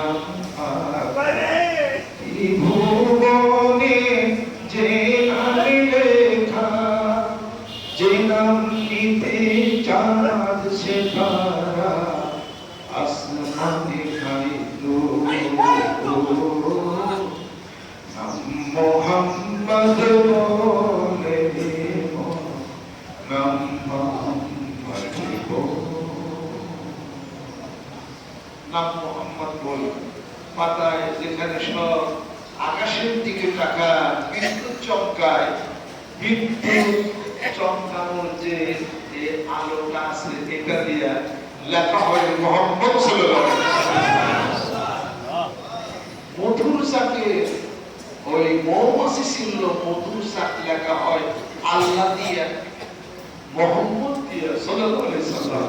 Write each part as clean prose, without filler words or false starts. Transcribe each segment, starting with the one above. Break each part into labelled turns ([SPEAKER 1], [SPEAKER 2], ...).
[SPEAKER 1] নাম ভুবনে যে নাম লেখা, যে নাম নিতে চাঁদ সে তারা আসমানে খাইলো নাম মোহাম্মদ বলে নাম মোহাম্মদ নাম মোহাম্মদ বল। পাতায় যেখানে সব আকাশের দিকে তাকা, বিদ্যুৎ চমকায়, বিদ্যুৎ চমকানোর যে আলোটা আছে এটা দিয়া লেখা হয় মোহাম্মদ সাল্লাল্লাহু আলাইহি ওয়াসাল্লাম। মধুর চাকে ওই মৌমাছি ছিল, মধুর চাক লেখা হয় আল্লাহ দিয়া, মোহাম্মদ দিয়া সাল্লাল্লাহু আলাইহি ওয়াসাল্লাম।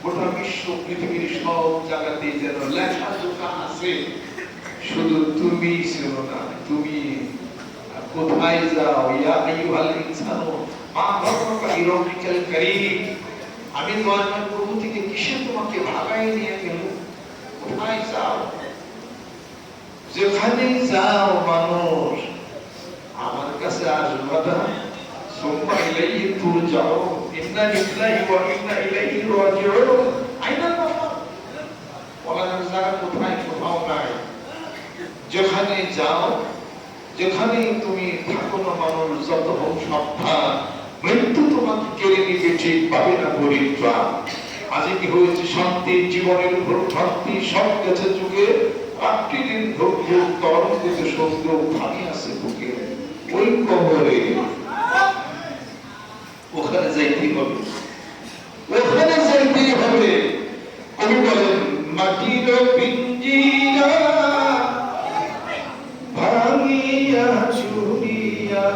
[SPEAKER 1] গোটা বিশ্ব পৃথিবীর সব জায়গাতে যেন লেখা জোখা আছে, শুধু তুমি ছিল না। তুমি কোথায় যাও? ইয়া আইয়ুহাল ইনসানু মা গাররাকা বিরাব্বিকাল কারীম। আমি দয়াময় প্রভু থেকে কিসে তোমাকে ভাগাই নিয়ে গেল? কোথায় যাও? যেখানে যাও মানুষ আমার কাছে আসবে না। সুম্মা ইলাইহি তুরজাউন। ইন্না লিল্লাহি ওয়া ইন্না ইলাইহি রাজিউন। আইনা নাফার ওলার জায়গা কোথায়? কোথাও নাই। যেখানে যাও, যেখানে তুমি থাকো না মানুষ, যত হোক সাবধান, মৃত্যু তোমাকে কেড়ে নিবে, ঠিক পাবে না পরিত্রাণ। আজকে কি হয়েছে? শান্তি জীবনের উপর ভক্তি সব গেছে যুগে, রাত্রি দিন ধৈর্য তরঙ্গিত সত্য ভাঙি আছে বুকে। ওই কবরে ওখানে যাইতেই হবে, ওখানে যাইতেই হবে। কবি বলেন মাটির পিঞ্জিরা ভাঙিয়া চুরিয়া,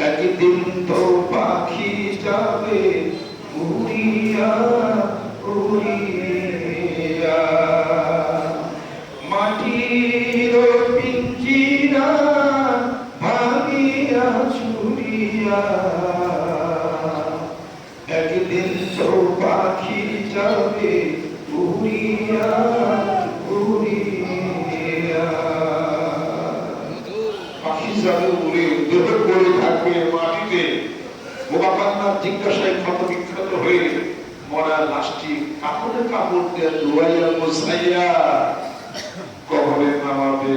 [SPEAKER 1] একদিন তো পাখি যাবে উড়িয়া উড়িয়া। মাটির পিঞ্জিরা ভাঙিয়া চুরিয়া, একদিন তো পাখি যাবে উড়িয়া উড়িয়া। পাখি যাবে উড়ে, দেহ পড়ে থাকবে মাটিতে। বোবাকান্না জিজ্ঞাসায় ক্ষত বিক্ষত হয়ে মরা লাশটি কাপড়ে কাপড় দিয়ে ধোয়াইয়া মোছাইয়া কবরে নামাবে।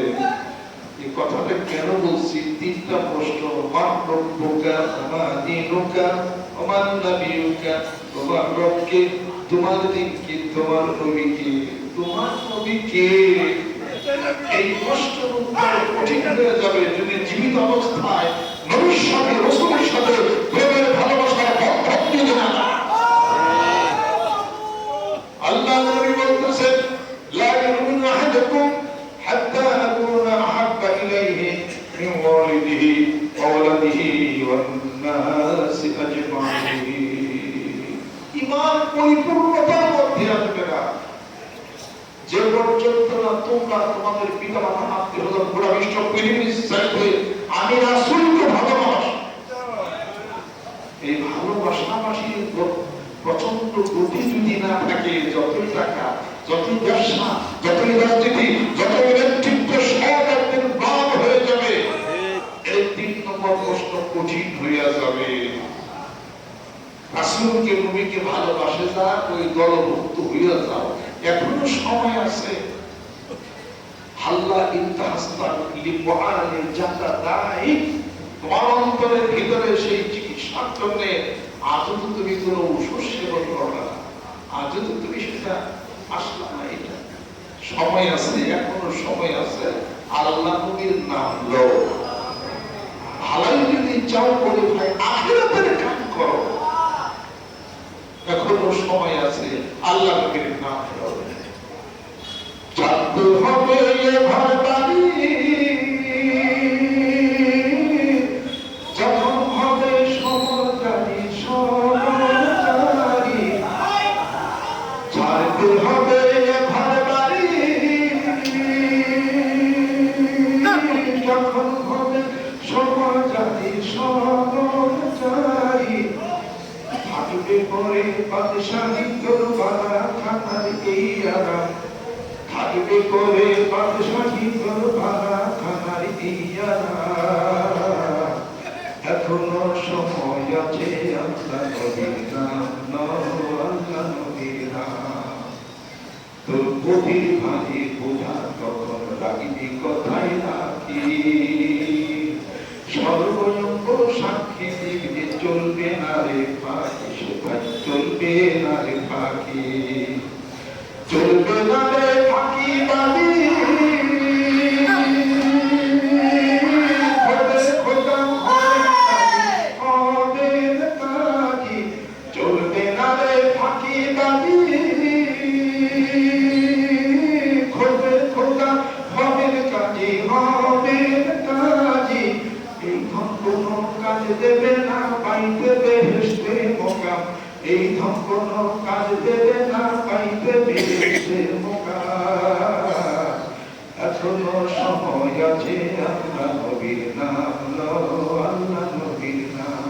[SPEAKER 1] এই কথাটা কেন বলছি? তিনটা প্রশ্ন। মান রব্বুকা ওমা দীনুকা ওমান নাবিয়ুকা। তোমার রব কে? তোমার দিন কি? তোমার নবী কে? তোমার নবী কে? এই প্রশ্নের উত্তর কঠিন হয়ে যাবে যদি জীবিত অবস্থায় নবীর সাথে রাসূলের সাথে প্রেমের ভালোবাসার বন্ধন নিয়ে না। আল্লাহ নবী বলতেছেন লা ইউমিনু আহাদুকুম হাত্তা আকুনা আহাব্বা ইলাইহি মিন ওয়ালিদিহি ওয়া ওয়ালাদিহি ওয়ান নাসি আজমাইন। ঈমান পরিপূর্ণতার মধ্যে আসবে না যে পর্যন্ত না তোমরা তোমাদের পিতামাতা আত্মীয়স্বজন পুরো বিশ্ব পৃথিবীর চাইতে আমি রাসূলকে ভালোবাসি। এই ভালোবাসাবাসীর প্রচন্ড গতি যদি না থাকে, যতই টাকা, যতই ব্যবসা, যতই রাজনীতি, যতই নেতৃত্ব সব একদিন বাদ হয়ে যাবে। এই ৩ নম্বর প্রশ্ন কঠিন হইয়া যাবে। রাসূলকে নবীকে ভালোবাসে যা, ওই দলভুক্ত হইয়া যাও, এখনো সময় আছে। আল্লাহ ইনতাহাস্তান লিবআলিল জান্নাতাই। তোমার অন্তরের ভিতরে সেই চিকিৎসার জন্য আজও তো তুমি কোনো ওষুধ সেবন করো না, আজও তো তুমি সেটা আসলা না। এটা সময় আছে, এখনো সময় আছে। আল্লাহ নবীর নাম লো। ভালাই যদি চাও করে ভাই আখিরাতের কাজ করো, এখনো সময় আছে। আল্লাহ নবীর নাম লো। জানতে হবে ভাই বাড়ি যখন হবে সমজারি সমজারি। ছাড়তে হবে ভাই বাড়ি যখন হবে সমজারি সমজারি। থাকবে পরে বাদশাহী দরবার খানার ইয়ারা থাকবে করে বাদশাহী দরবারা খানার ইয়ারা এখনো সময় আছে আল্লাহ নবীর নাম আল্লাহ নবীর নাম তোর গভীর ভারী বোঝা তখন রাগিবি কথাই রাখি সর্বঙ্গ সাক্ষী দিবি চলবে না রে পাখি সেটা চলবে না রে পাখি চলবে না রে পাখি বাড়ি চলবে না রে ফাঁকি বাড়ি খোঁজে খোঁজা হবে কাজী হবে কাজী এই ধন কোনো কাজ দেবে না পাইতে বেহেশতে মোকাম এই ধন কোনো কাজ দেবে না পাইতে বেহেশতে মোকাম এখনো সময় আছে আল্লাহ নবীর নাম আল্লাহ নবীর নাম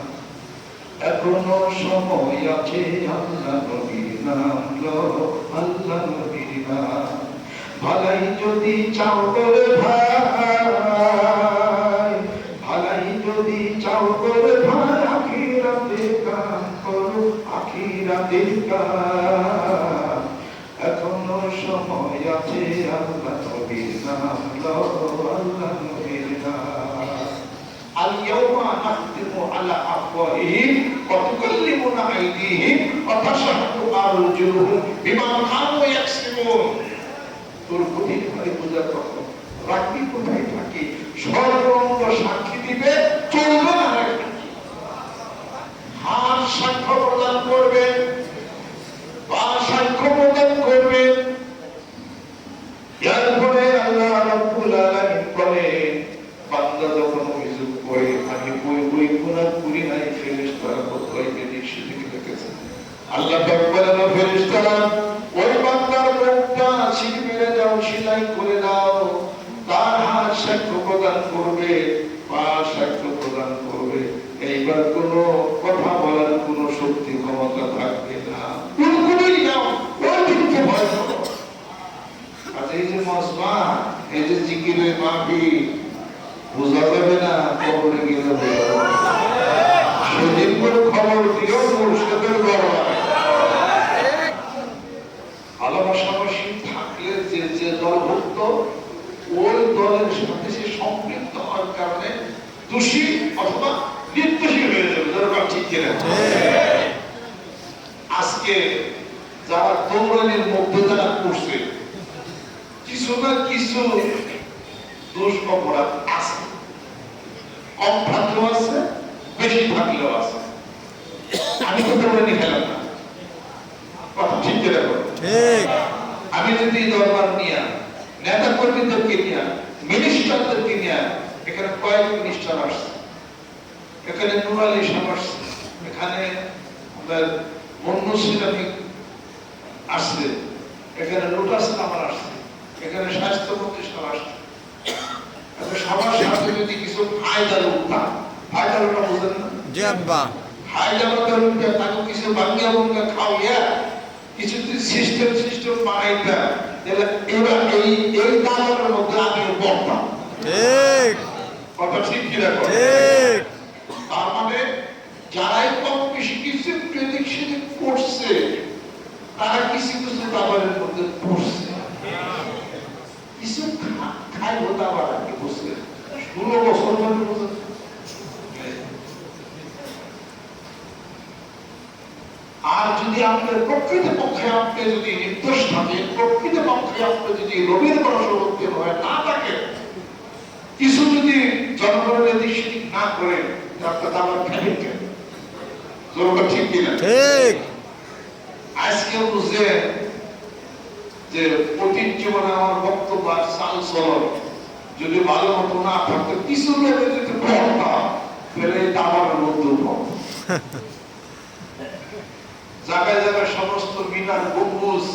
[SPEAKER 1] এখনো সময় আছে আল্লাহ নবীর নাম আল্লাহ নবীর নাম ভালাই যদি চাও করে ভাই ভালাই যদি চাও করে ভাই আখিরাতে কাম করো আখিরাতে কাম এখনো সময় আছে আল্লাহ নবীর নাম আল্লাহ নবীর নাম اليوم نختم على أفواههم وتكلمنا أيديهم وتشهد أرجلهم بما كانوا يكسبون তোর গভীর ভারী বোঝা তখন রাখবি কোথায় থাকি সর্বঙ্গ সাক্ষী দিবে চলবে না হাত সাক্ষ্য প্রদান করবে পা সাক্ষ্য প্রদান করবে এরপরে আল্লাহ রাব্বুল আলামিন বলেন বান্দা যখন অভিযোগ করে আমি বই গুনাহ করি নাই ফেরেশতারা কোথায় বেদিক সেদিকে দেখেছে আল্লাহ পাক বলেন ফেরেশতারা ওই বান্দার মুখটা ছিঁড়ে মেরে দাও সেলাই করে দাও তার হাত সাক্ষ্য প্রদান করবে পা সাক্ষ্য প্রদান করবে এইবার কোনো কথা বলার কোনো শক্তি ক্ষমতা থাকবে না পুরোপুরি যাও ওই দিনকে ভয় করো আচ্ছা এই যে মজমা এই যে জিকিরের মাহফিল বোঝা যাবে না কবরে গেলে বোঝা যাবে সেদিন করে খবর দিও মুর্শিদের দরবারে ভালোবাসাবাসী থাকলে যে যে দলভুক্ত ওই দলের সাথে সে সম্পৃক্ত হওয়ার কারণে দোষী অথবা নির্দোষী হয়ে যাবে দরকার ঠিক কিনা আজকে যারা দৌড়ানির মধ্যে যারা করছে কিছু না কিছু দোষ অপরাধ আছে কম থাকলেও আছে বেশি থাকলেও আছে আমি তো দৌড়ানি খেলাম না কথা ঠিক করে ঠিক আমি যদি দরবার নিয়ে নেতা কর্মীদেরকে নিয়ে মিনিস্টারদেরকে নিয়ে এখানে কয়েক মিনিস্টার আসছে এখানে নূর আলী সাহেব আসছে এখানে আমাদের মন্নু সিরামিক আসছে এখানে লোটাস নামার আসছে এখানে স্বাস্থ্যমন্ত্রী সব আসছে সবার সাথে যদি কিছু ফায়দার উঠতাম ফায়দার ওটা বুঝেন না জি আব্বা ফায়দার উঠে তাকে কিছু বাঙ্গা বাঙ্গা খাওয়াইয়া কিছু সিস্টেম বানাইতা তাহলে এবার এই দামের মধ্যে আমি পড়তাম ঠিক কথা ঠিক কিনা ঠিক তার মানে যারাই কম বেশি কিছু প্রেদিক সেদিক করছে তারা কিছু কিছু দামের মধ্যে পড়ছে কিছু খাই হতে আবার কি বসছে 16 বছর ধরে বসে আর যদি আপনার প্রকৃত পক্ষে আপনি যদি নির্দোষ থাকে প্রকৃত পক্ষে আপনি যদি রবির বশবর্তী হয়ে না থাকে কিছু যদি জনগণের দৃষ্টি না করে আপনার আবার ফেলেন কেন জনগণ ঠিক কিনা ঠিক আজকে বুঝে যে অতীত জীবনে আমার বক্তব্য আর সাল চলন যদি ভালো মতো না থাকতো কিছু লোকের যদি পড়তাম তাহলে দাবার মধ্যে জায়গায় জায়গায় সমস্ত মিনার গম্বুজ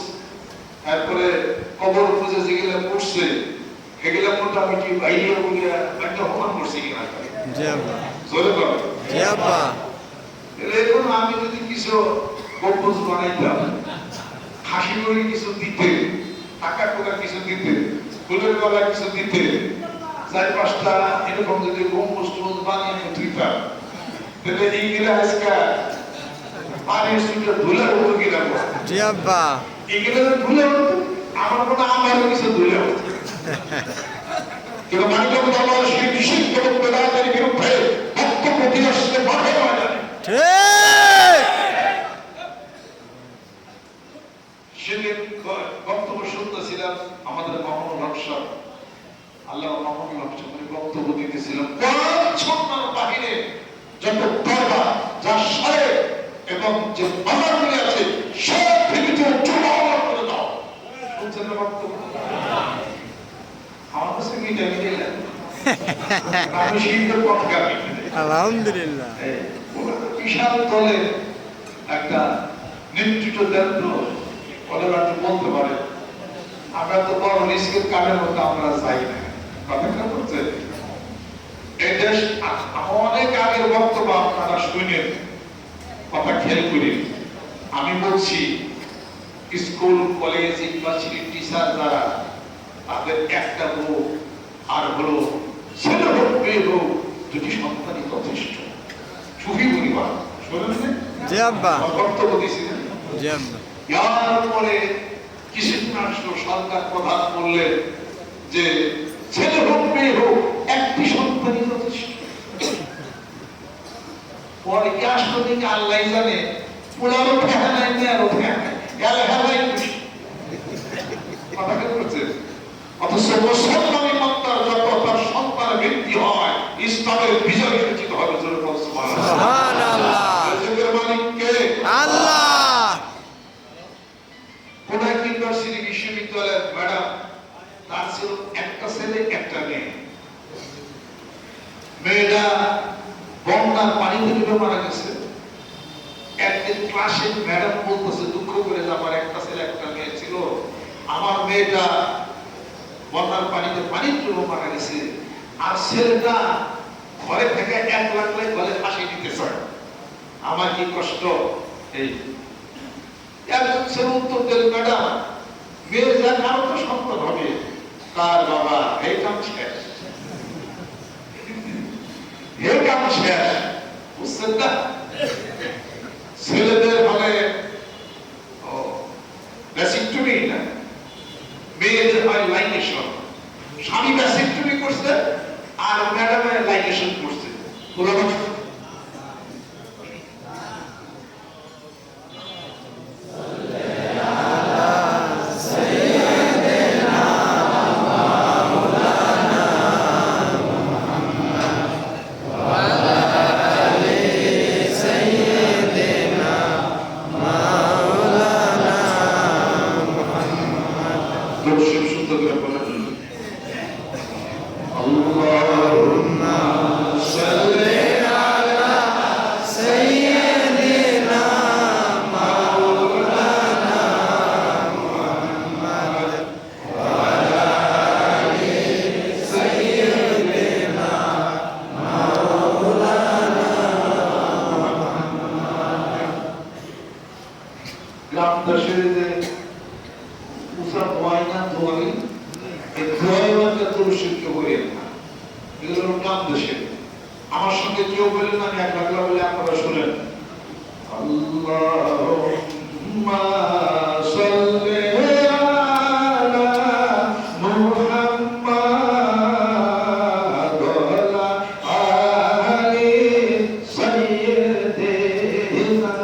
[SPEAKER 1] তারপরে কবর খুঁজে যেগুলো পড়ছে সেগুলো মোটামুটি বাইরে বলিয়া একটা অপমান করছে কিনা জোরে করে এখন আমি যদি কিছু গম্বুজ বানাইতাম হাসি করে কিছু দিতে, টাকা টোকা কিছু দিতে, ফুলের গলা কিছু দিতে, 4-5টা এরকম যদি গম্বুজ বানিয়ে দিতাম, তাহলে এইগুলা আজকে পানির সুটা ধুলার উপর গিয়ে জি আব্বা এগুলো ধুলে হতো, আমার কোনো আমারও কিছু ধুলে হতো। কিন্তু মানিক বাবা সেই নিষিদ্ধ বেদাতের বিরুদ্ধে বক্তব্য দিয়ে আসতে পারে ময়দানে। সেদিন বক্তব্য শুনতেছিলাম আমাদের মামুনুল হক সাহেব, আল্লাহ মামুনুল হক সাহেব বক্তব্য দিতেছিলাম, পরিচ্ছন্নতার বাহিরে যত দরবার যা সারে এবং যে বাজারগুলি আছে সব ভেঙে চুরমার করে দাও। শুনছেন না বক্তব্য? আমার কাছে মিটা মিটে না, আমি শীতের পথগামী। আলহামদুলিল্লাহ। বিশাল দলের একটা নেতৃত্ব দেন তো ওরা বলতে পারে, আমরা তো বড় রিস্কের কাজের মধ্যে আমরা যাই না। কথা বলছে এই দেশ অনেক আগের বক্তব্য আপনারা শুনেন, কথা খেয়াল করি। আমি বলছি স্কুল কলেজ ইউনিভার্সিটির টিচার যারা, তাদের একটা বউ আর হলো ছেলে হোক মেয়ে হোক দুটি সন্তানই যথেষ্ট। সুখী পরিবার শোনেন বক্তব্য দিয়েছিলেন। এরপরে কিছুদিন আসলো সরকার প্রধান বললেন যে ছেলে হোক মেয়ে হোক একটি সন্তানই যথেষ্ট। পরে কি আসলো দেখে আল্লাহ জানে, পোলারও ফেহা নাই মেয়েরও ফেহা নাই, এলাহাই খুশি। কথা কেন করছে? অথচ মুসলমানি মত্তার যত তার সন্তান বৃদ্ধি হয়, ইসলামের বিজয় সূচিত হবে। সুবহানাল্লাহ। যুগের মালিক কে? আল্লাহ। কোনাক ইউনিভার্সিটি বিশ্ববিদ্যালয়ের ম্যাডাম, তার ছিল একটা ছেলে একটা মেয়ে। মেয়েটা বন্যার পানিতে ডুবে মারা গেছে। একদিন ক্লাসে ম্যাডাম বলতেছে দুঃখ করে যে আমার একটা ছেলে একটা মেয়ে ছিল, আমার মেয়েটা বন্যার পানিতে ডুবে মারা গেছে, আর ছেলেটা ঘরে থেকে 1 লাখ ঘরে ফাঁসি দিতে চায়, আমার কি কষ্ট। এই একজন ছেলে উত্তর দিল, ম্যাডাম মেয়ের যা কারো তো সন্তান হবে, তার বাবা এই কাম শেষ, এই কাম শেষ। বুঝছেন না? ছেলেদের মানে ব্যাসিকটমি না, মেয়েদের হয় লাইনেশন। স্বামী ব্যাসিকটমি করছে আর ম্যাডামে লাইনেশন করছে। আমার সঙ্গে কেউ বললেন, আমি এক লাগলা বলে আপনারা শুনেন। আল্লাহুম্মা সাল্লি আলা মুহাম্মাদ ওয়া আলি সাইয়্যিদিনা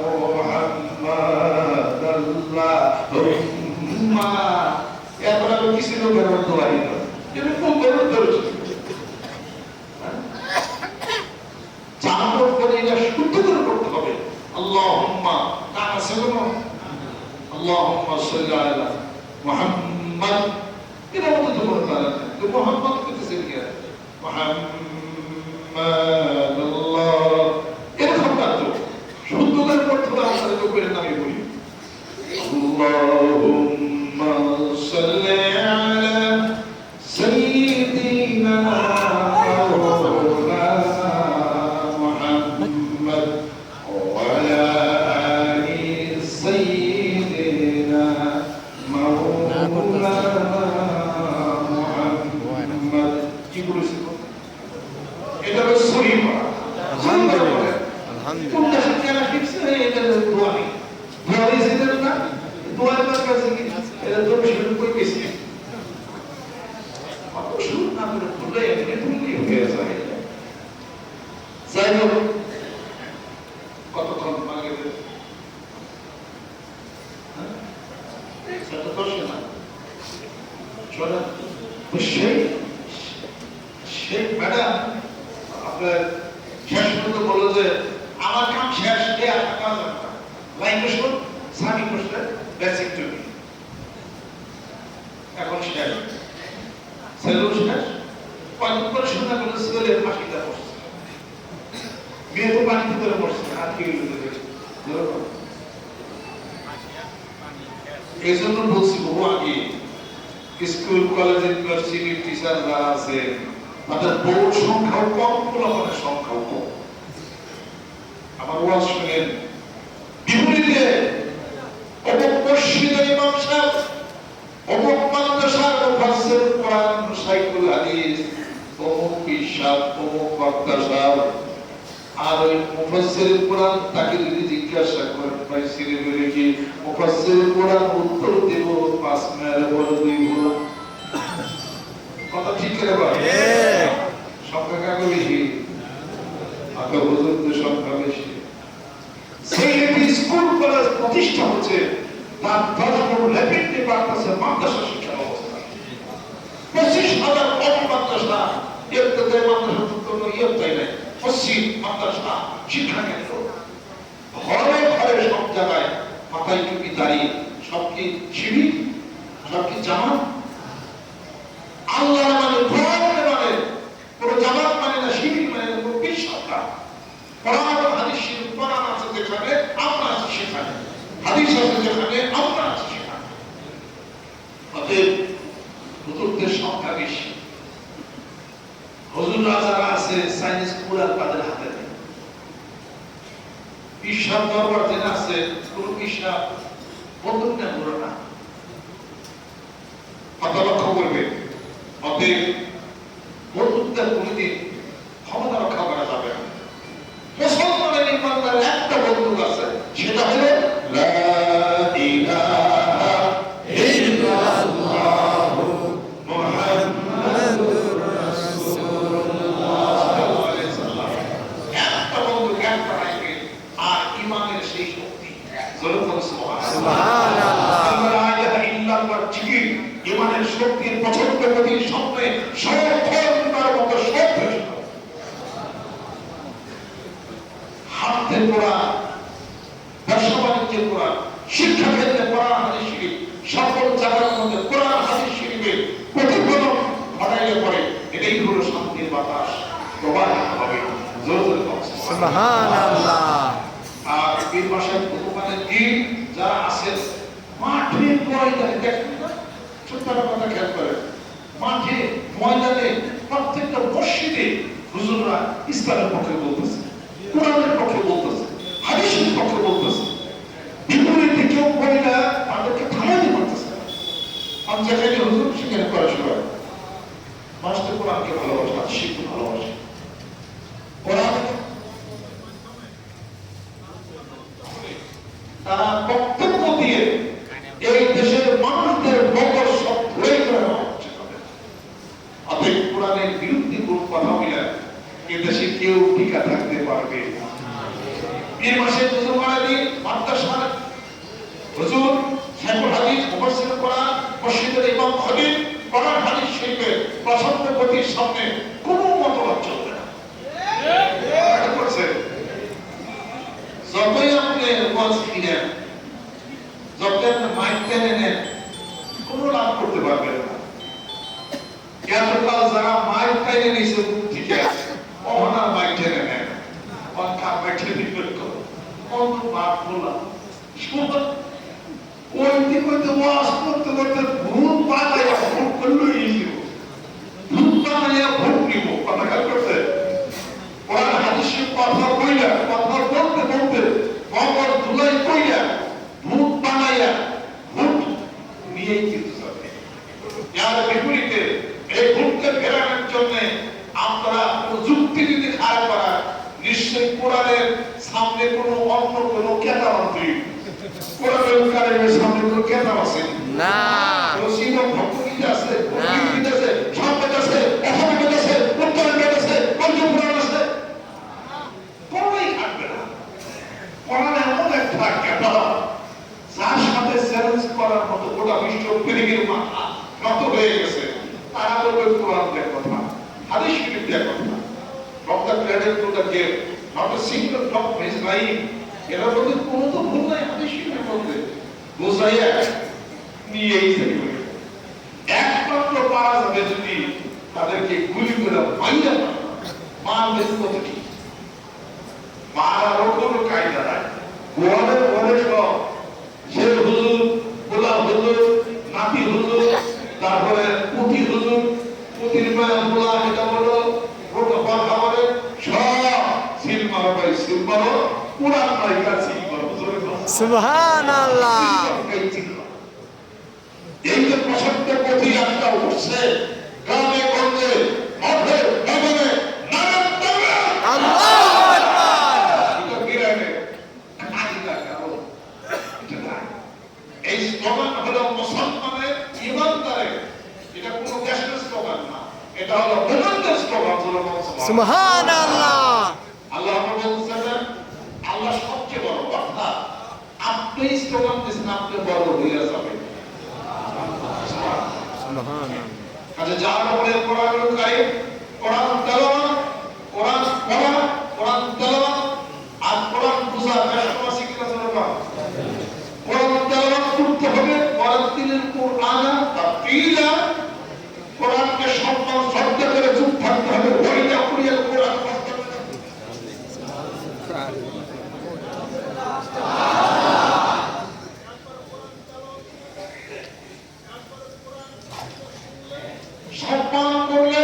[SPEAKER 1] মুহাম্মাদ। আল্লাহুম্মা এবারে কিছু লোকের মতো হয় না, এরকম বড় ধরেছে আল্লাহুম্মা কানা সাল্লাল্লাহু আল্লাহুম্মা সাল্লি আলা মুহাম্মাদ। এটা বলতে তো বলতে পারেন না, তো মুহাম্মদ কইতেছেন কি? মুহাম্মাদ আল্লাহ এরকম না তো, সুন্দরের অর্থ আমরা তো করে নামে বলি আল্লাহুম্মা সাল্লি আলা সাইয়্যিদিনা সেটা তো শোনা শোনা সেই সেই ম্যাডাম আপনার শেষ পর্যন্ত বললো যে আমার কাম শেষ দিয়ে আর কাজ হবে না লাইন শুন স্বামী করছে বেসিক টুমি এখন শেষ সেলুন শেষ কয়েকদিন পরে শুনে বলে ছেলের ফাঁসিটা বসছে মেয়ে তো পানি ভিতরে বসছে আটকে এই জন্য বলছি বহু আগে স্কুল কলেজ ইউনিভার্সিটি টিচার যারা আছে তাদের বোর্ড সংখ্যাও কম ফলাফলের সংখ্যাও কম আমার ওয়াজ শুনেন বিপরীতে অমুক মসজিদের ইমাম সাহেব অমুক মাদ্রাসার মুফাসসির কোরআন সাইকুল হাদিস অমুক ইরশাদ অমুক মাদ্রাসা আর ওই মুফাসসির কোরআন তাকে যদি জিজ্ঞাসা করেন ভাই সিরে বলে কি মুফাসসির কোরআন উত্তর দেব 5 মেরে বলে দিব কথা ঠিক করে বল সংখ্যা কাকে বেশি আগে হুজুরদের সংখ্যা বেশি সেই স্কুল কলেজ প্রতিষ্ঠা হচ্ছে তার 10 বড় ল্যাপিডে বাড়তেছে মাদ্রাসা শিক্ষা ব্যবস্থা 25,000 কম মাদ্রাসা ইবতদায়ী মাদ্রাসা তো ইয়ে তাই না পশ্চিম মাদ্রাসা শিক্ষা কেন্দ্র ঘরে ঘরে সব জায়গায় মাথায় টুপি দাঁড়িয়ে সব কি শিবির সব কি জামাত আল্লাহ মানে কোরআন মানে কোন জামাত মানে না শিবির মানে না কোন বিশ্বাস না কোরআন হাদিস শিবির কোরআন আছে যেখানে আমরা আছি সেখানে হাদিস আছে যেখানে আমরা আছি সেখানে অতএব হুজুরদের সংখ্যা বেশি হুজুররা যারা আছে সাইন্স কুলার তাদের হাতে নেই পিসাব দরবার যেটা আছে কোন পিসাব বন্দুক না পুরো না কথা লক্ষ্য করবে অতএব বন্দুকদের কোনদিন ক্ষমতা রক্ষা করা যাবে না মুসলমানের ইমানদার একটা বন্দুক আছে সেটা হলো লা ইলাহা ইল্লাল্লাহু মুহাম্মাদুর রাসূলুল্লাহ একটা বন্দুক একটা রাইফেল আর ইমানের সেই শক্তি জোরে সুবহানাল্লাহ লা ইলাহা ইল্লাল্লাহ জিকির ইমানের শক্তির পছন্দ গতির সামনে সমর্থনতার মতো শক্তি হাতে পড়া ব্যবসা বাণিজ্যের পড়া শিক্ষা ক্ষেত্রে কোরআন হাদিস শরীফ সকল জায়গার মধ্যে কোরআন হাদিস শরীফের প্রতিফলন ঘটাইলে পরে এটাই হলো শান্তির বাতাস প্রবাহিত হবে জোরে জোরে সুবহানাল্লাহ আর এই মাসের ভগবানের দিন যারা আছেন মাঠে ময়দানে দেখেন না ছোট্ট কথা খেয়াল করেন মাঠে ময়দানে প্রত্যেকটা মসজিদে হুজুররা ইসলামের পক্ষে বলতেছে কোরআনের পক্ষে বলতেছে হাদিসের পক্ষে বলতেছে বিপরীতে কেউ বলে না তাদেরকে থামাইতে পারতেছে আমি যেখানে হুজুর সেখানে পড়াশোনা মানুষকে কোরআনকে ভালোবাসে হাদিসকে ভালোবাসে কোরআন তারা বক্তব্য দিয়ে এই দেশের মানুষদের বকর সব ধরে করে অতএব কোরআনের বিরুদ্ধে কোন কথা বলে এ দেশে কেউ টিকা থাকতে পারবে না এই মাসে হুজুর মারাদি মাদ্রাসা হুজুর শাইখুল হাদিস মুফাসসির কোরআন মসজিদের ইমাম খতিব কোরআন হাদিস শরীফের পছন্দ গতির সামনে কোনো মতবাদ চলবে না যতই আপনি ওয়াজ কিনেন যতই আপনি মাইক টেনে নেন কোনো লাভ করতে পারবেন না এতকাল যারা মাইক টেনে নিয়েছে ঠিক আছে ওনার মাইক টেনে নেন অনকার মাইক টেনে করো অন্য বাপ বললাম ওই দিকে ওয়াজ করতে করতে ভূত পালাইয়া ভূত করলেই ভূত পালাইয়া ভূত নিব কথা খেয়াল করতে কোরআন হাদিসের কথা কইলা কথা বলতে বলতে খবর ধুলাই কইলা ভূত বানাইয়া ভূত নিয়েই কিন্তু যাবে যার বিপরীতে এই ভূতকে ফেরানোর জন্য আমরা কোনো যুক্তি যদি খারাপ করা নিশ্চয়ই কোরআনের সামনে কোনো অন্য কোনো কেতাবান্তি কোরআনের কারিমের সামনে কোনো কেতাব আছে না রসিদ ভক্তি আছে ভক্তি আছে সম্পদ আছে অসমত আছে উত্তরণ আছে পঞ্চপুরাণ আছে কোনোই থাকবে না কোরআন এমন একটা কেতাব যার সাথে চ্যালেঞ্জ করার মতো গোটা বিশ্ব পৃথিবীর মাথা নত হয়ে গেছে, তারা বলবে কোরআন দেওয়ার কথা, হাদিস শরীফ দেওয়ার কথা। From the cradle to the grave, not a single drop of his life. এরা বলতে কোনো তো ভুল নাই হাদিস শরীফের মধ্যে, বোঝাইয়া নিয়েই থাকবে। একমাত্র পারা যাবে যদি তাদেরকে গুলি করে মাইরা মারবেন কতটি, মারারও কোনো কায়দা নাই। গোয়ালের ঘরে সব সে হুজুর, গোলাপ হুজুর, নাতি হুজুর, তারপরে পুঁথি হুজুর, পুঁথির মায়া গোলা এটা বলো, ওটা কথা বলে, সব সিল মারো ভাই সিল মারো, পুরান মাইকা সিল মারো।
[SPEAKER 2] সুবহানাল্লাহ।
[SPEAKER 1] এই যে প্রসক্ত পুঁথি একটা উঠছে গ্রামে গঞ্জে মাঠে বাগানে নানান জায়গায়,
[SPEAKER 2] আল্লাহু আকবার।
[SPEAKER 1] এটা গিরামে কাজীরা কারো এটা না। এই স্লোগান হলো মুসলমানের ইমানদারের, এটা কোনো দেশের স্লোগান না, এটা হলো মুমিনদের স্লোগান।
[SPEAKER 2] সুবহানাল্লাহ।
[SPEAKER 1] আল্লাহ বলছেন আল্লাহ সবচেয়ে বড়, অর্থাৎ আপনি স্লোগান দিচ্ছেন আপনি বড় হয়ে যাবেন।
[SPEAKER 2] সুবহানাল্লাহ।
[SPEAKER 1] কাজে যার উপরে কোরআনুল কারীম, কোরআন তেলাওয়াত, কোরআন পড়া, কোরআন তেলাওয়াত আর কোরআন বুঝা দেশবাসী কিনা জানেন? কোরআন তেলাওয়াত করতে হবে, ওয়ারাতিলিল কুরআনা তারতিলা, কোরআনকে সম্মান শ্রদ্ধা করে চুপ থাকতে হবে। ওয়াইদা কুরিয়াল কোরআন সম্মান করলে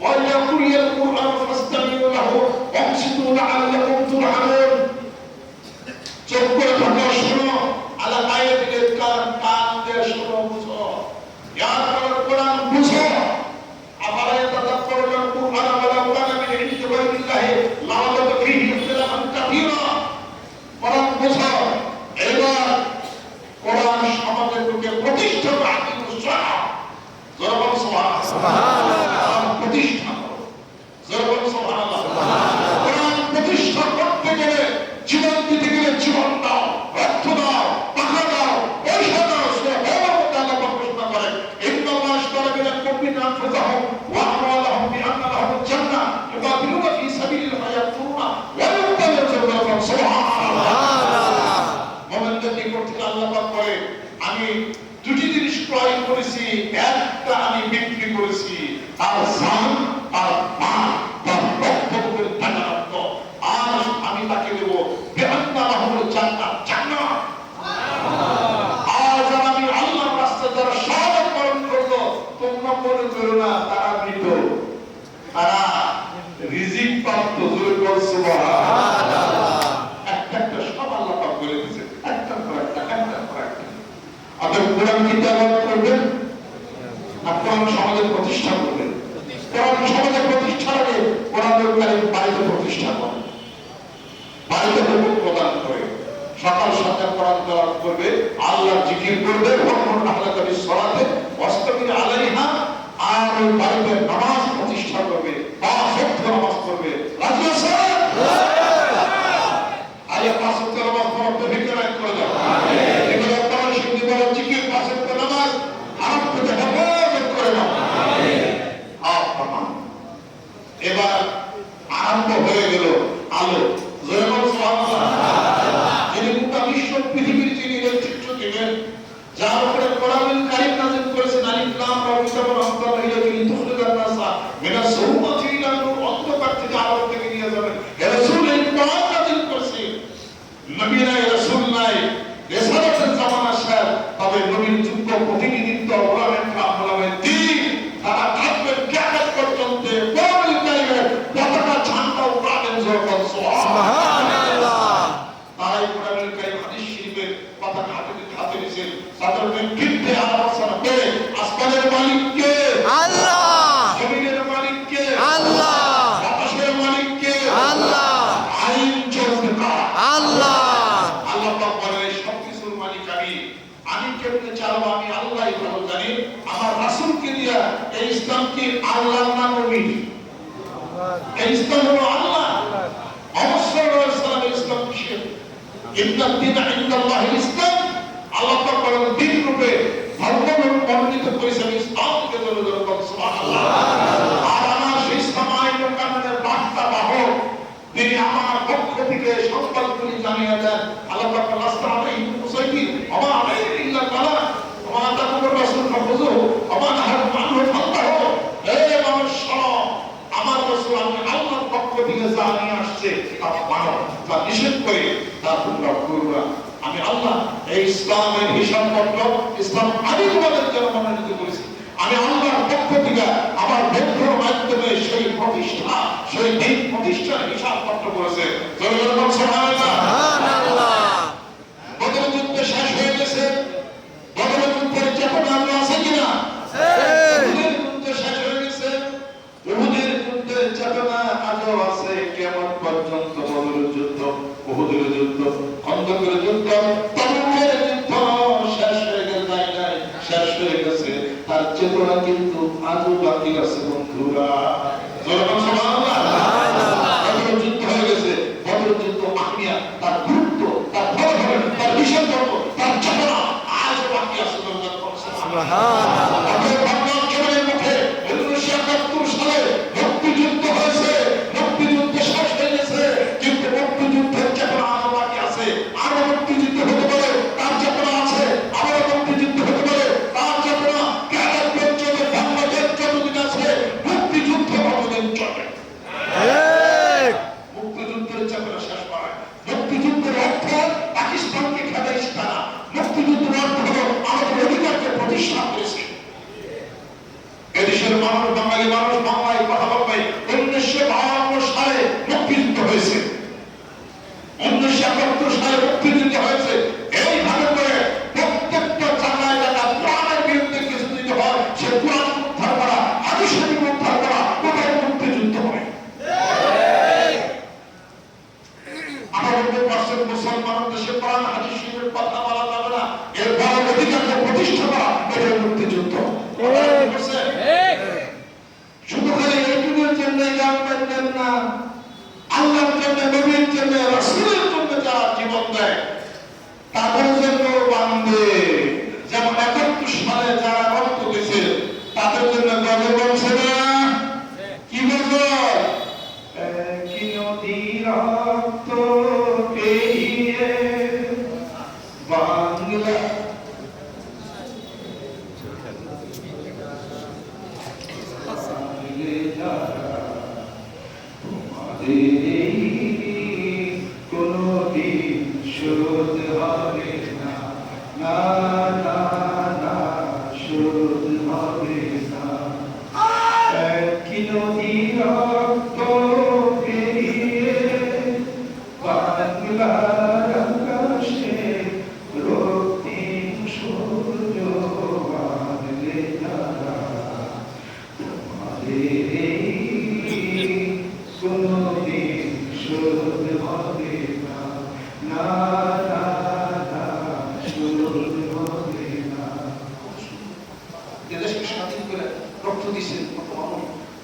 [SPEAKER 1] ওয়াইদা কুরিয়াল কোরআন ফাসতামিউ লাহু ওয়ানসিতু লাআল্লাকুম তুরহামুন। চুপ করে থাকো, শোনো, আলা আয়াতিল কান দিয়ে শোনো, বুঝো, ইয়াদ করো, কোরআন বুঝো। আফালা ইয়াতাদাব্বারুল কুরআন ওয়ালাউ কানা মিন ইনদি গায়রিল্লাহি লাওয়াজাদু ফীহি ইখতিলাফান কাসীরা। কোরআন বুঝো। এবার কোরআন সমাজের বুকে প্রতিষ্ঠা করো, আকিমুস সালাহ, জোরে বলো সুবহানাল্লাহ, প্রতিষ্ঠা করো, জোরে বলো সুবহানাল্লাহ। কোরআন প্রতিষ্ঠা করতে গেলে, জীবন দিতে গেলে জীবন দাও, রক্ত দাও, টাকা দাও, পয়সা দাও। আল্লাহ ঘোষণা করেন ইন্নাল্লাহ আশতারা মিনাল মুমিনিনা আনফুসাহুম ওয়া আমওয়ালাহুম বিআন্না লাহুমুল জান্নাহ ইউকাতিলুনা ফী সাবিলিল্লাহি ওয়া ইয়াকতুলুনা ওয়া সুবহানাল্লাহ। মুমিনদের নিকট থেকে আল্লাহ পাক বলে, আমি দুটি জিনিস ক্রয় করেছি, একটা আমি বিক্রি করেছি, আর জান আর মাল, তার রক্ত করে টাকা রক্ত, আর আমি তাকে দেব বিআন্না লাহুমুল জান্নাহ, জান্নাত। আজ আমি আল্লাহর রাস্তায় যারা শাহাদাত বরণ করলো, তোমরা মনে করো না তারা মৃত, তারা রিজিক প্রাপ্ত। জোরে বল সুবহানাল্লাহ। একটা একটা সব আল্লাহ পাক বলে দিয়েছে, একটা পর একটা, একটা পর একটা। আপনি কোরআন কি তেলাওয়াত করবেন না কোরআন সমাজের প্রতিষ্ঠা করবেন? কোরআন সমাজের প্রতিষ্ঠা আগে কোরআনুল কারীম বাড়িতে প্রতিষ্ঠা করেন, বাড়িতে হুকুম প্রদান করে, সকাল সন্ধ্যা কোরআন তেলাওয়াত করবে, আল্লাহর জিকির করবে, ওয়াকুন আহলাকা বিসসালাতি ওয়াসতাবির আলাইহা, আর ওই বাড়িতে নামাজ প্রতিষ্ঠা করবে, পাঁচ ওয়াক্ত নামাজ পড়বে। রাজি আছেন? আল্লাহ পাঁচ ওয়াক্ত নামাজ পড়ার তৌফিক দান করে দাও। আমিন। এগুলো কোরআন শরীফ বলা জিকির, পাঁচ ওয়াক্ত নামাজ আরব থেকে হেফাজত করে দাও। আমিন। এবার আরম্ভ হয়ে গেল আলো। জোরে বলো সুবহানাল্লাহ। যিনি গোটা বিশ্ব পৃথিবীর যিনি নেতৃত্ব দিবেন, যার উপরে কোরআনুল কারীম নাযিল করেছেন, আলিফ লাম রা কিতাবুন আনজালনাহু ইলাইকা লিতুখরিজান নাসা মিনাস যুলুমাতি ইলা নূর, অন্ধকার থেকে আলোর দিকে নিয়ে যাবেন। হে রাসূল, এই কোরআন নাযিল করেছি, নবী নাই, রাসূল নাই, রিসালাতের জামানা শেষ, তবে নবীর যোগ্য প্রতিনিধিত্ব ওলামায়ে কেরাম, ওলামায়ে দ্বীন, তারা থাকবেন কিয়ামত পর্যন্ত। কোরআনুল কারীমের পতাকা ঝান্ডা উড়াবেন। জোরে বল সুবহানাল্লাহ। তারাই কোরআনুল কারীম হাদিস শরীফের পতাকা হাতে নিয়েছেন, তাদের বিরুদ্ধে আলোচনা করে আসমানের মালিক কে?
[SPEAKER 2] আল্লাহ।
[SPEAKER 1] জমিনের মালিক কে?
[SPEAKER 2] আল্লাহ।
[SPEAKER 1] বাতাসের মালিক কে?
[SPEAKER 2] আল্লাহ।
[SPEAKER 1] আইন চলবে কার?
[SPEAKER 2] আল্লাহ।
[SPEAKER 1] আল্লাহ পাক বলেন সবকিছুর মালিক আমি, আমি কেমনে চালাবো আমি আল্লাহই ভালো জানি। আমার রাসূলকে দিয়া এই ইসলাম কি আল্লাহর না নবীর? এই ইসলাম হলো আল্লাহ। অবশ্যই ইসলামের ইসলাম কিসের? ইন্নাদ দীনা ইনদাল্লাহিল ইসলাম। আল্লাহ পাক বলেন দিন রূপে মনোনীত করেছে আমি ইসলামকে ধরে ধরে বলছি সুবহানাল্লাহ। আর আমার সেই ইসলাম আইন ও কানুনের বার্তা বাহক তিনি আমার পক্ষ থেকে সংবাদগুলি জানিয়ে দেন। আল্লাহ পাক রাসূল আলাইহি মুসাইয়িদ ওয়া আলাইহি ইল্লা কালাম ওয়া তাকুর রাসূল ফাফুজু ওয়া নাহার মানহু ফাল্লাহু। হে মানুষ শোনো, আমার রাসূল আমি আল্লাহর পক্ষ থেকে যা নিয়ে আসছে তা মানো, তা নিষেধ করে তা তোমরা করো না। আমি আল্লাহ এই ইসলামের হিসাবপত্র ইসলাম আমি তোমাদের জন্য মনোনীত করেছি। আমি আল্লাহর পক্ষ থেকে আমার বন্ধুর মাধ্যমে সেই প্রতিষ্ঠা সেই দিন প্রতিষ্ঠার হিসাবপত্র করেছে। বদর যুদ্ধ শেষ হয়ে গেছে, বদর যুদ্ধের চেতনা আলো আছে কিনা? উহুদের যুদ্ধ শেষ হয়ে গেছে, উহুদের যুদ্ধের চেতনা আজও আছে কিয়ামত পর্যন্ত। বদর যুদ্ধ, উহুদের যুদ্ধ, খন্দকের যুদ্ধ, তাবুকের যুদ্ধ শেষ হয়ে গেছে, শেষ হয়ে গেছে, তার চেতনা কিন্তু আজও বাকি আছে বন্ধুরা। সুবহানাল্লাহ। বদর যুদ্ধ হয়ে গেছে, বদর যুদ্ধ আহমিয়া তার গুরুত্ব, তার ফলাফল, তার বিষয়বর্গ, তার চেতনা আজও বাকি আছে। সুবহানাল্লাহ। কেবলের মুখে 1971 সালে মুক্তিযুদ্ধ হয়েছে, মুক্তিযুদ্ধ শেষ হয়ে গেছে, কিন্তু মুক্তিযুদ্ধের চেতনা আজও বাকি আছে। আরো মুক্তিযুদ্ধ হতে পারে, তার চেতনা আছে। আবারও মুক্তিযুদ্ধ হতে পারে, তার চেতনা কেমন পর্যন্ত বাংলাদেশ যতদিন আছে মুক্তিযুদ্ধ ততদিন চলে। মুক্তিযুদ্ধের চেতনা শেষ হয়। মুক্তিযুদ্ধের অর্থ পাকিস্তানকে খেদাইছে তারা। মুক্তিযুদ্ধের অর্থ হলো আমাদের অধিকারকে প্রতিষ্ঠা করেছে। এদেশের মানুষ, বাঙালি মানুষ বাংলায় কথা বলবে। 1952 সালে মুক্তিযুদ্ধ হয়েছে, 1971 সালে মুক্তিযুদ্ধ হয়েছে। এইভাবে করে প্রত্যেকটা জায়গায় জায়গা কোরআনের বিরুদ্ধে কিছু যদি হয়, সে কোরআন উদ্ধার করা, হাদিস শরীফ উদ্ধার করা, ওটাই মুক্তিযুদ্ধ হয়। মুসলমান দেশে কোরআন হাদিস শরীফের কথা বলা যাবে না, এর বড় অধিকারকে প্রতিষ্ঠা করা, এটাই মুক্তিযুদ্ধ। শুধু খালি এইটুকুর জন্য জানবেন না, আল্লাহর জন্য, নবীর জন্য, রাসূলের জন্য যারা জীবন দেয় তাদের জন্য বান্ধে। যেমন 71 সালে যারা রক্ত দিয়েছে তাদের জন্য গজল বলছে না, কি গজল? কি নদী রক্ত পেয়ে বাংলা কোনদিন শোধ হবে না, না না না শোধ হবে না। কি নদী রক্ত পেয়ে বাংলার আকাশে রক্তিম সূর্য বাঁধলে তারা, তোমাদের কোনদিন শোধ হবে না, না না না শোধ হবে না। এদেশকে স্বাধীন করে রক্ত দিয়েছেন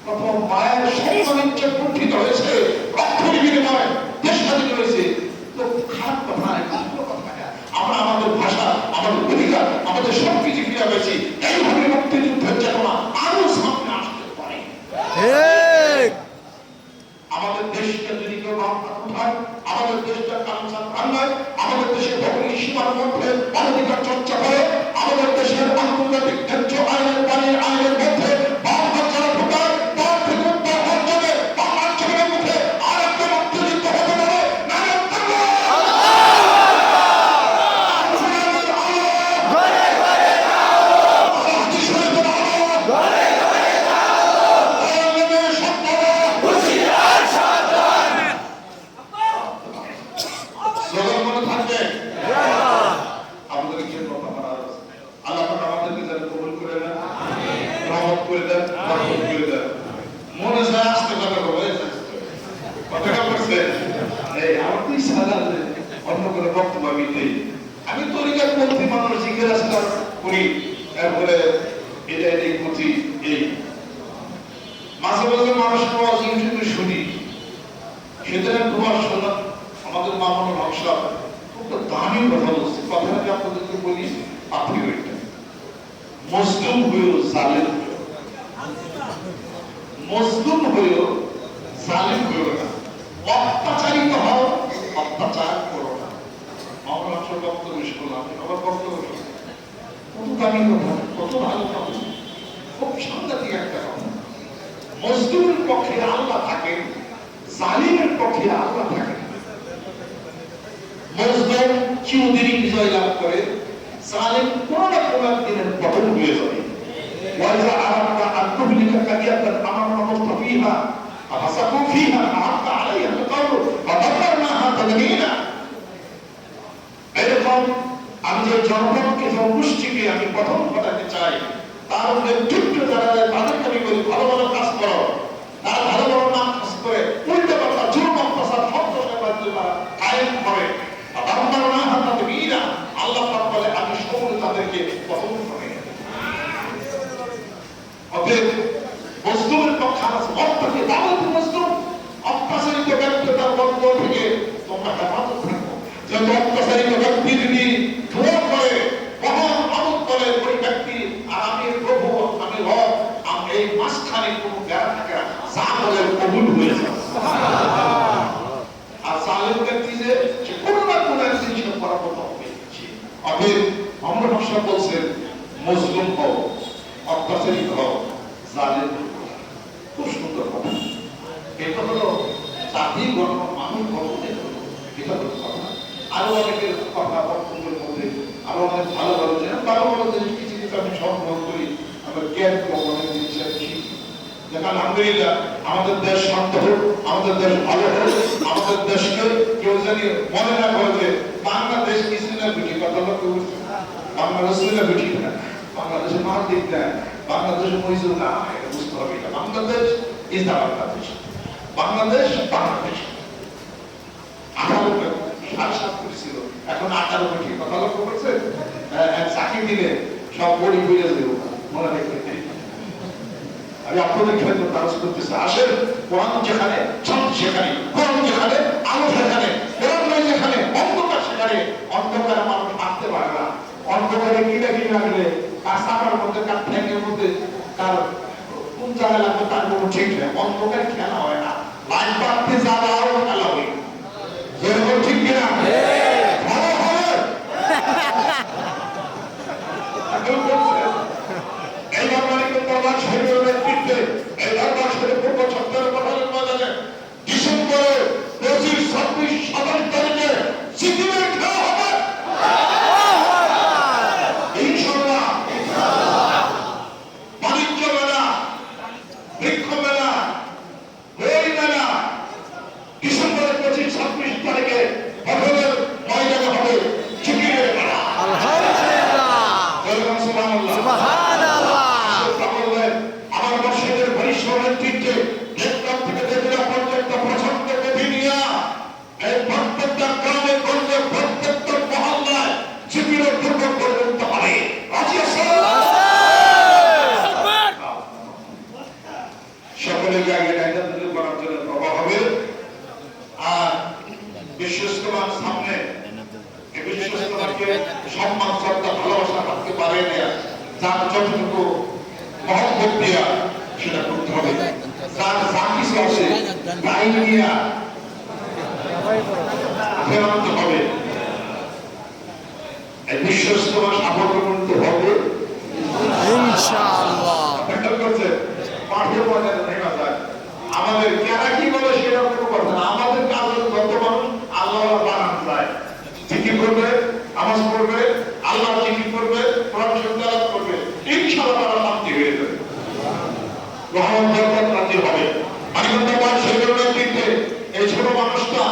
[SPEAKER 1] কত মায়ের সম্মানিত কুণ্ঠিত হয়েছে, রক্তের বিনিময়ে দেশ স্বাধীন হয়েছে। তো খারাপ কথা নয়, ভালো কথা। আমরা আমাদের ভাষা, আমাদের অধিকার, আমাদের সবকিছু ফিরে পেয়েছি। এইভাবে মুক্তিযুদ্ধের চেতনা আরো সামনে আসতে পারে। আমাদের দেশটা যদি কেউ উঠায়, আমাদের দেশটা কালচার ভাঙায়, আমাদের দেশের ভৌগোলিক সীমার মধ্যে অধিকার চর্চা করে, আমাদের দেশের আন্তর্জাতিক ন্যায্য আইনের পানির আইনের মধ্যে যারা ঢোকায় তার থেকে উদ্ধার হওয়ার জন্য বাংলার ছেলের মুখে আর একটা মুক্তিযুদ্ধ হতে পারে। মনে যায় আসতে কথা বলে কথাটা বলছে আমার তো ইচ্ছা আছে অন্য কোনো বক্তব্য আমি দিই। আমি তরিকার মধ্যে মানুষ জিজ্ঞাসা করি, তারপরে এটা এটাই করছি। এই মাঝে মাঝে মানুষের আওয়াজ ইউটিউবে শুনি, সেদিন তোমার শোনা আমাদের মামুনুল হক সাহেব খুব দামি কথা বলছে। কথাটা আপনাদেরকে বলি, আপনি ওইটা মজলুম হয়েও জালেম হয়েও, মজলুম হয়েও জালেম হয়েও না, অত্যাচারিত হও, অত্যাচার করো না। আমরা ছোট বক্তব্য শুনলাম, আবার বক্তব্য শুনলাম, কত দামি কথা, কত ভালো কথা, খুব সাংঘাতিক একটা কথা। মজলুমের পক্ষে আল্লাহ থাকেন, জালিমের পক্ষে আল্লাহ থাকেন। মজলুম চিরদিনই বিজয় লাভ করে, জালিম কোনো না কোনো দিনের পতন হয়ে যাবে। ওয়াইজা আরাদনা আন তুহলিকা কারিয়াতান আমারনা মুস্তাফিহা ফাসাকু ফিহা ফাহাক্কা আলাইহা আল-কাওলু ফাদাম্মারনাহা তাদমীরা। এরকম আমি যে জনগণকে, জনগোষ্ঠীকে আমি পতন ঘটাতে চাই, তার নেতৃত্ব যারা দেয় তাদেরকে আমি বলি ভালো ভালো কাজ করো। তারা ভালো ভালো নাম কাজ করে উল্টো কথা জুলুম অত্যাচার সন্ত্রাসের মাধ্যমে তারা কায়েম করে। ফাদাম্মারনাহা তাদমীরা, আল্লাহ পাক বলে আমি সমূলে তাদেরকে পতন করে। অতএব মজলুমের পক্ষে আছে, অত্যাচারী দাওয়াত মজলুম, অত্যাচারিত ব্যক্তি তার বন্ধ থেকে তোমরা হেফাজত রাখো। যে অত্যাচারিত ব্যক্তি যদি দোয়া করে, মহান আমত করে ওই ব্যক্তি, আর আমি প্রভু, আমি রব, আমি এই মাঝখানে কোনো বেড়া থাকে না, যা বলে কবুল হয়ে যায়। আর জালেম ব্যক্তি যে সে কোনো না কোনো এক জিনিস পরামর্শ হবে। অতএব আমরা ভাষা বলছেন মজলুম হও, অত্যাচারিত হও, জালেম হও। খুব সুন্দর কথা। এটা হলো জাতি গঠন, মানুষ গঠনের, এটা হলো কথা। আরো অনেকের কথা বক্তব্যের মধ্যে আরো অনেক ভালো ভালো জিনিস, ভালো ভালো জিনিস কিছু কিছু আমি সংগ্রহ করি, আমরা জ্ঞান অনেক জিনিস আমি শিখি। দেখেন আলহামদুলিল্লাহ আমাদের দেশ শান্ত হোক, আমাদের দেশ ভালো হোক, আমাদের দেশকে কেউ জানি মনে না করে যে বাংলাদেশ ইসলামের বিটি, কথা লক্ষ্য করছে, বাংলাদেশ ইসলামের বিটি না, বাংলাদেশের মালদ্বীপ না, বাংলাদেশের মহিজুল না, এটা বুঝতে হবে। এটা বাংলাদেশ ইজ দা বাংলাদেশ, বাংলাদেশ বাংলাদেশ। 18 কোটি ছিল, এখন 18 কোটি, কথা লক্ষ্য করছে। চাকরি দিলে সব বড়ি হয়ে যাবে, মনে রাখবে। আমি আপনাদের ক্ষেত্রে তারস করতেছি, আসেন কোরআন যেখানে, শান্তি সেখানে, কোরআন যেখানে, আলো সেখানে, কোরআন নয় যেখানে, অন্ধকার সেখানে। অন্ধকারে মানুষ আসতে পারে না। অন্ধকারে কি লাগলে কার চাপার মধ্যে, কার ঠ্যাঙের মধ্যে, কার কোন জায়গায় লাগবে তার কোনো ঠিক নেই। অন্ধকারে খেলা হয় না, লাইট বাড়তে যাওয়াও খেলা হয়। যেরকম ঠিক কিনা ভালো হবে। এই বাঙালিকে দরবার শরীরের নেতৃত্বে, এই দরবার শরীর পূর্ব ছত্রের পাঠানোর বাজারে ডিসেম্বরে 25, 26, 27 তারিখে সিকিমের খেলা হবে ইনশাআল্লাহ। বাণিজ্য মেলা, বৃক্ষ মেলা, বই মেলা ডিসেম্বরের 25, 26 তারিখে বদলের ময়দানে হবে সিকিমের মেলা।
[SPEAKER 2] আলহামদুলিল্লাহ, সুবহানাল্লাহ।
[SPEAKER 1] আমার মসজিদের পরিশ্রম নেতৃত্বে দেশটার থেকে দেশটা পর্যন্ত প্রচন্ড গতিনিয়া এই প্রত্যেকটা গ্রামে গঞ্জে, প্রত্যেকটা মহল্লায় শিবিরের দুর্গ পর্যন্ত হবে। সকলের জায়গায় ডাইনামিক করার জন্য প্রভাব হবে। আর বিশ্বস্তমার সামনে এই বিশ্বস্তমাকে সম্মান, শ্রদ্ধা, ভালোবাসা রাখতে পারে না, যার যতটুকু মহব্বত দিয়া সেটা করতে হবে। যার যা কিছু আছে তাই দিয়া ফেরাতে হবে। এই বিশ্বস্তমা সাফল্যমণ্ডিত হবে
[SPEAKER 2] ইনশাআল্লাহ।
[SPEAKER 1] পাঠের ময়দানে দেখা যায় আমাদের কেনা কি বলে সেটা কোনো কথা না। আমাদের কাজের যত মানুষ আল্লাহ বানানো যায়, জিকির করবে, নামাজ পড়বে, আল্লাহ জিকির করবে, কোরআন শরীফ তেলাওয়াত করবে, ইনশাআল্লাহ তারা শান্তি হয়ে যাবে, রহমত বরকত রাজি হবে। মানিকগঞ্জ শহরের নেতৃত্বে এই ছোট মানুষটা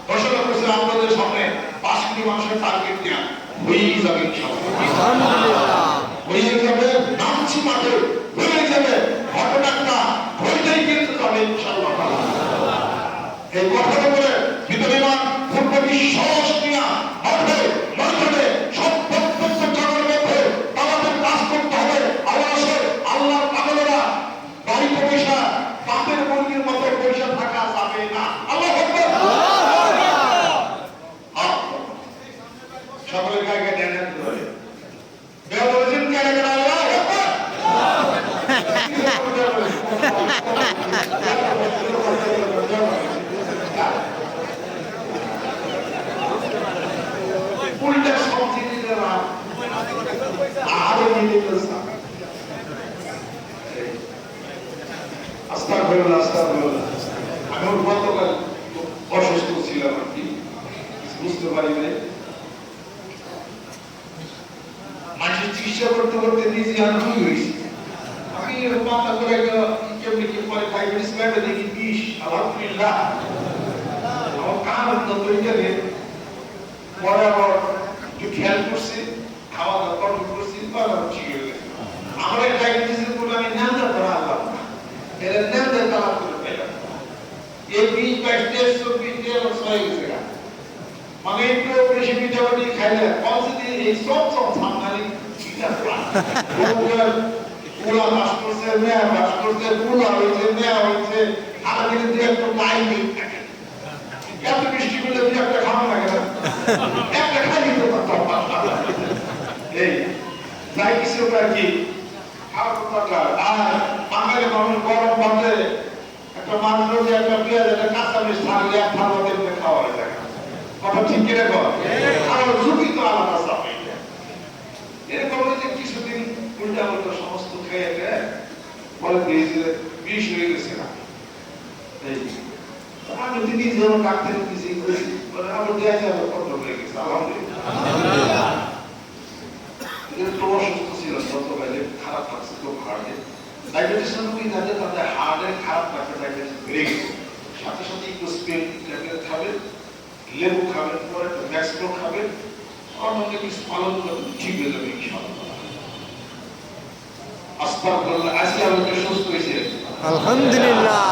[SPEAKER 1] ঘোষণা করেছে আপনাদের সামনে 5 কোটি মানুষের টার্গেট দেয়া হয়ে যাবে ইনশাআল্লাহ।
[SPEAKER 2] আলহামদুলিল্লাহ,
[SPEAKER 1] হয়ে যাবে, নামছি মাঠে হয়ে যাবে, ঘটনাটা হইতেই কিন্তু যাবে ইনশাআল্লাহ। এই কথাটা বলে বিদ্যমান পূর্ব বিশ্বাস নিয়ে মাঠে ময়দানে সব প্রত্যেকটা জনের মধ্যে আমাদের কাজ করতে হবে। আল্লাহর পাগলেরা বাড়িতে পয়সা বাপের মুরগির মতো পয়সা থাকা যাবে না। আল্লাহু আকবার, সকলের গায়ে গায়ে ধ্যান রাখতে হবে। বেলা বলেছেন আল্লাহু আকবার। আরো নিয়ে আস্তাগফিরুল্লাহ আস্তাগফিরুল্লাহ। আমি গতকাল অসুস্থ ছিলাম আর কি, বুঝতে পারি নাই। মানুষের চিকিৎসা করতে করতে নিজে আনন্দ হয়েছি। আমি মাথা করে কেমনি কি পরে ডায়াবেটিস ম্যাপে দেখি 20, আলহামদুলিল্লাহ। আমার কান তৈরিটা পরে আবার একটু খেয়াল করছি, খাওয়া দাওয়া কন্ট্রোল করছি, ঠিক হয়ে গেছে। আমার ডায়াবেটিসের উপর আমি নামটা ধরা আনলাম না, এরা নামটা তালাক করে পেলাম। এই 20, 22, 23, 24 হয়ে গেছে। মানে একটু বেশি মিঠামুটি খাইলে কনসিডি এই সব সামনালি চিন্তা করা পুরা বাস করছে, মেয়া বাস করছে, পুরা হয়েছে, মেয়া হয়েছে, সারাদিনে দু একটা লাইন থাকে। এত বৃষ্টি করলে দু একটা খাওয়া লাগে না, একটা খালি তো এই যাই কিছু আর কি খাওয়া দরকার। আর বাঙালি মানুষ গরম ভাতে একটা মাংস দিয়ে একটা পেঁয়াজ একটা কাঁচামরিচ থাকলে এক থালা দেবে খাওয়া হয়ে যায়। কথা ঠিক কিনা কর? আর ঝুঁকি তো আলাদা চাপে। এরকম যে কিছুদিন উল্টা উল্টা সমস্ত খেয়ে খেয়ে বলে দিয়েছে বিষ হয়ে গেছে না। আমি যদি যেমন ডাক্তার দিয়েছি বলে আমার দেয়া যাবে কত হয়ে গেছে আলহামদুলিল্লাহ। একটু অসুস্থ ছিল গতকালে, খারাপ লাগছে খুব হার্টে। ডায়াবেটিস রোগী যাদের তাদের হার্টের খারাপ লাগছে, ডায়াবেটিস বেড়ে গেছে, সাথে সাথে একটু স্পেন ট্যাবলেট খাবেন, লেবু খাবেন, পরে ম্যাক্সপ্রো খাবেন, অন্য কিছু পালন করবেন, ঠিক হয়ে যাবে ইনশাআল্লাহ। আস্তাগফিরুল্লাহ। আজকে আমি একটু সুস্থ হয়েছি
[SPEAKER 2] আলহামদুলিল্লাহ।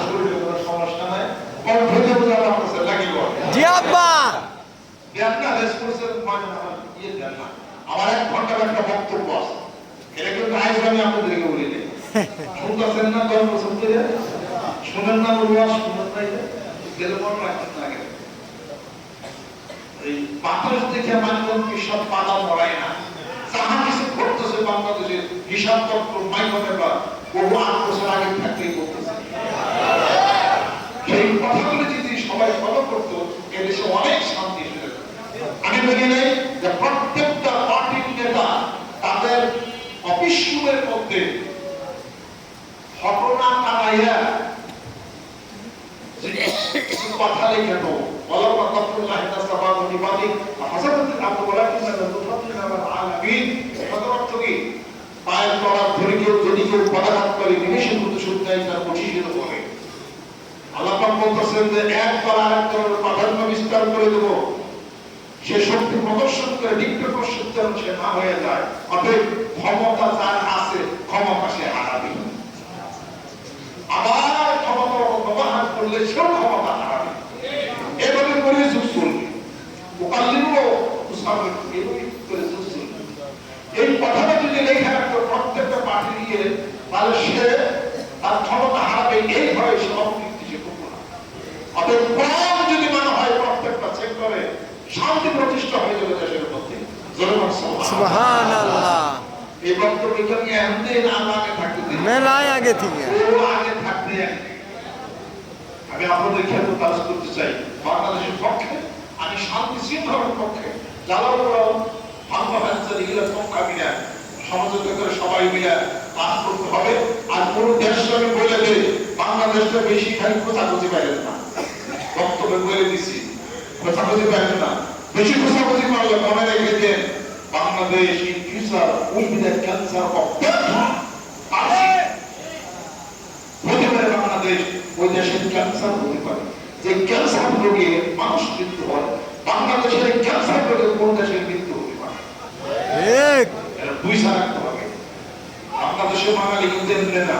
[SPEAKER 1] শরীরে কোনো সমস্যা নাই। কণ্ঠে বোঝা লাগতেছে নাকি বল?
[SPEAKER 2] জি আব্বা।
[SPEAKER 1] আপনার রেসপন্সের মানে আমার দেন না। আমার 1 ঘন্টার একটা বক্তব্য আছে, এটা কিন্তু আজ আমি আপনাদেরকে বলে দিই। শুনতেছেন না? 10 বছর ধরে শুনেন না? ওয়াজ শুনেন না? গেলে মন রাখতে লাগে। এই বাতাস দেখে মানুষকে সব পাতা মরায় না। যাহা কিছু ঘটতেছে বাংলাদেশে হিসাব পত্র মাইকনে বা বহু 8 বছর আগে থাকতেই করতেছে। সেই কথাগুলো যদি সবাই ফলো করতো, এদেশে অনেক শান্তি এসে। আমি বলি নাই যে প্রত্যেকটা পার্টির নেতা তাদের অফিস রুমের মধ্যে ঘটনা টানাইয়া কথা লিখে দেবো, বলো আল্লাহ তাআলা নিবাদি হাসানাতুল আবু ওয়ালাকিন রাসূলুল্লাহ আলামিন। অর্থ কি? পায়ের তলা ধরে কেউ যদি কেউ পদাঘাত করে নিমেষের মধ্যে শুনতেই তার প্রতিষ্ঠিত করে। আল্লাহ পাক বলতেছেন যে এক তলা আরেক তলার প্রাধান্য বিস্তার করে দেবো, সে শক্তি প্রদর্শন করে ডিক্টেটরশিপ যেন সে না হয়ে যায়। অতএব ক্ষমতা যার আছে, ক্ষমতা সে হারাবে। আবার ক্ষমতা ব্যবহার করলে সেও ক্ষমতা হারাবে। এভাবে করে যুগ চলবে। এই কথাটা যদি লেখা রাখতো প্রত্যেকটা পার্টি নিয়ে, তাহলে সে তার ক্ষমতা হারাবে, এই ভয়ে সে অপকীর্তি সে করবো না। অতএব প্রাণ যদি মনে হয় প্রত্যেকটা সেক্টরে শান্তি প্রতিষ্ঠা হয়ে যাবে দেশের মধ্যে।
[SPEAKER 2] সুবহানাল্লাহ।
[SPEAKER 1] এই বক্তব্য কি এমনি না আগে থাকতে
[SPEAKER 2] মেলায় আগে থেকে
[SPEAKER 1] আগে থাকতে আমি আপনাদের ক্ষেত্রে কাজ করতে চাই বাংলাদেশের পক্ষে, আমি শান্তি শৃঙ্খলার পক্ষে। জ্বালাও ভাঙ্গা ভাঙছে এগুলো পক্ষা মিলে সমঝোতা করে সবাই মিলে কাজ করতে হবে। আর পুরো দেশকে আমি বলে দিই, বাংলাদেশটা বেশি খালি খোঁচাখুচি পাইলেন না, বক্তব্য বলে দিছি, খোঁচাখুচি পাইলেন না। বেশি খোঁচাখুচি করলে মনে রেখে দেন, Bangladesh in future will be the cancer of death. হতে পারে বাংলাদেশ ওই দেশের ক্যান্সার হতে পারে, যে ক্যান্সার রোগে মানুষ মৃত্যু হয়। বাংলাদেশের ক্যান্সার রোগে কোন দেশের মৃত্যু হতে পারে? দুই সারা রাখতে হবে। বাংলাদেশের বাঙালি কিন্তু এমনি না,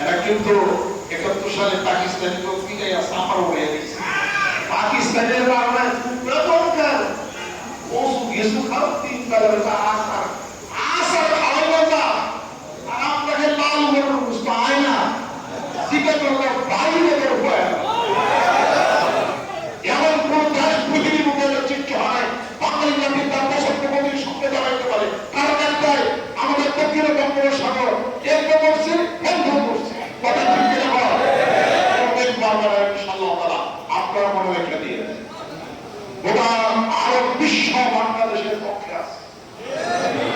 [SPEAKER 1] এরা কিন্তু 71 সালে পাকিস্তানি লোক মিলাইয়া সাফার হয়ে গেছে। পাকিস্তানের বাংলায় দরকার ও গেছু খাও 3 বেলা আসার